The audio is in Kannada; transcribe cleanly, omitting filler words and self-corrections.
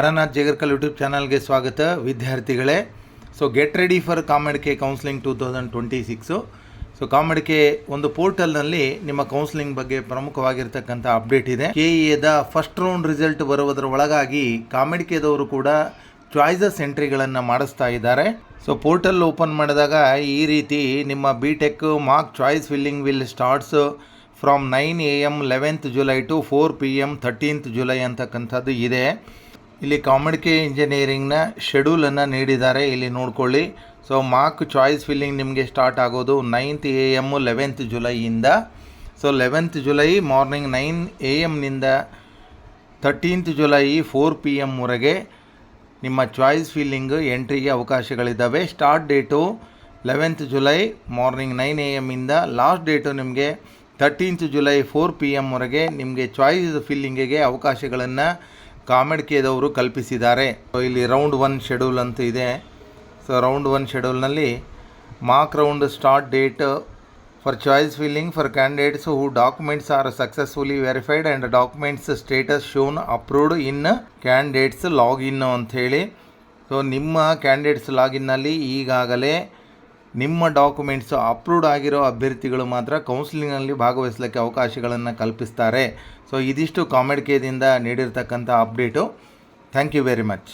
ತಾರಾನಾಥ್ ಜೇಗರ್ಕಲ್ ಯೂಟ್ಯೂಬ್ ಚಾನಲ್ಗೆ ಸ್ವಾಗತ ವಿದ್ಯಾರ್ಥಿಗಳೇ. So get ready for COMEDK counselling 2026. So COMEDK ಒಂದು ಪೋರ್ಟಲ್ನಲ್ಲಿ ನಿಮ್ಮ ಕೌನ್ಸಿಲಿಂಗ್ ಬಗ್ಗೆ ಪ್ರಮುಖವಾಗಿರ್ತಕ್ಕಂಥ ಅಪ್ಡೇಟ್ ಇದೆ. ಕೆಇಎದ ಫಸ್ಟ್ ರೌಂಡ್ ರಿಸಲ್ಟ್ ಬರುವುದರ ಒಳಗಾಗಿ ಕಾಮೆಡ್ಕೆದವರು ಕೂಡ ಚಾಯ್ಸಸ್ ಎಂಟ್ರಿಗಳನ್ನು ಮಾಡಿಸ್ತಾ ಇದ್ದಾರೆ. ಸೊ ಪೋರ್ಟಲ್ ಓಪನ್ ಮಾಡಿದಾಗ ಈ ರೀತಿ ನಿಮ್ಮ BTech mark choice filling will starts from 9 AM 11th July to 4 PM 13th July ಅಂತಕ್ಕಂಥದ್ದು ಇದೆ. ಇಲ್ಲಿ ಕಾಮೆಡ್ಕೆ ಇಂಜಿನಿಯರಿಂಗ್ನ ಶೆಡ್ಯೂಲನ್ನು ನೀಡಿದ್ದಾರೆ, ಇಲ್ಲಿ ನೋಡ್ಕೊಳ್ಳಿ. ಸೊ ಮಾರ್ಕ್ ಚಾಯ್ಸ್ ಫಿಲ್ಲಿಂಗ್ ನಿಮಗೆ ಸ್ಟಾರ್ಟ್ ಆಗೋದು 9th AM 11th July ಇಂದ. So 11th July morning 9 AM ನಿಂದ 13th July 4 PM ವರೆಗೆ ನಿಮ್ಮ ಚಾಯ್ಸ್ ಫಿಲ್ಲಿಂಗ್ ಎಂಟ್ರಿಗೆ ಅವಕಾಶಗಳಿದ್ದಾವೆ. Start date 11th July morning 9 AM ಇಂದ, ಲಾಸ್ಟ್ ಡೇಟು ನಿಮಗೆ 13th July 4 PM ವರೆಗೆ ನಿಮಗೆ ಚಾಯ್ಸ್ ಫಿಲ್ಲಿಂಗಿಗೆ ಅವಕಾಶಗಳನ್ನು ಕಾಮೆಡ್ಕೆದವರು ಕಲ್ಪಿಸಿದ್ದಾರೆ. ಸೊ ಇಲ್ಲಿ ರೌಂಡ್ 1 ಶೆಡ್ಯೂಲ್ ಅಂತ ಇದೆ. ಸೊ ರೌಂಡ್ 1 ಶೆಡ್ಯೂಲ್ನಲ್ಲಿ mark round start date for choice filling for candidates who documents are successfully verified and documents status shown approved in candidates login ಅಂಥೇಳಿ. ಸೊ ನಿಮ್ಮ ಕ್ಯಾಂಡಿಡೇಟ್ಸ್ ಲಾಗಿನ್ನಲ್ಲಿ ಈಗಾಗಲೇ ನಿಮ್ಮ ಡಾಕ್ಯುಮೆಂಟ್ಸ್ ಅಪ್ರೂವ್ಡ್ ಆಗಿರೋ ಅಭ್ಯರ್ಥಿಗಳು ಮಾತ್ರ ಕೌನ್ಸಿಲಿಂಗ್ನಲ್ಲಿ ಭಾಗವಹಿಸಲಿಕ್ಕೆ ಅವಕಾಶಗಳನ್ನು ಕಲ್ಪಿಸ್ತಾರೆ. ಸೊ ಇದಿಷ್ಟು ಕಾಮೆಡ್ಕೆದಿಂದ ನೀಡಿರ್ತಕ್ಕಂಥ update. Thank you very much.